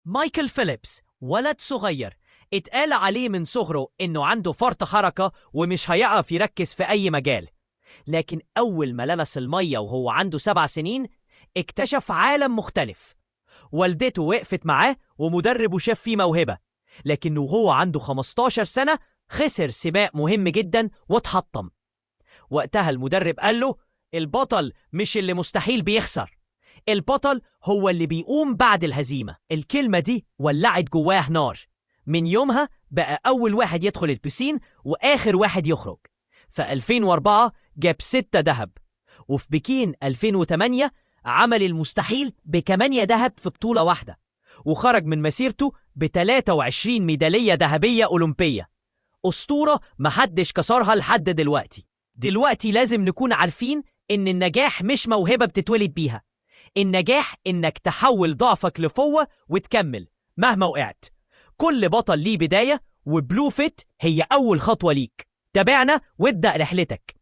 مايكل فيليبس ولد صغير اتقال عليه من صغره إنه عنده فرط حركة ومش هيعرف يركز في أي مجال. لكن أول ما لمس المية وهو عنده 7 سنين اكتشف عالم مختلف. والدته وقفت معاه ومدربه شاف فيه موهبة، لكنه وهو عنده 15 سنة خسر سباق مهم جدا واتحطم. وقتها المدرب قال له: البطل مش اللي مستحيل بيخسر، البطل هو اللي بيقوم بعد الهزيمة. الكلمة دي ولعت جواه نار. من يومها بقى أول واحد يدخل البسين وآخر واحد يخرج. في 2004 جاب 6 ذهب، وفي بكين 2008 عمل المستحيل ب8 ذهب في بطولة واحدة، وخرج من مسيرته ب23 ميدالية ذهبية أولمبية. أسطورة محدش كسرها لحد دلوقتي لازم نكون عارفين إن النجاح مش موهبة بتتولد بيها، النجاح إنك تحول ضعفك لقوة وتكمل مهما وقعت. كل بطل ليه بداية، وبلو فيت هي أول خطوة ليك. تابعنا وابدأ رحلتك.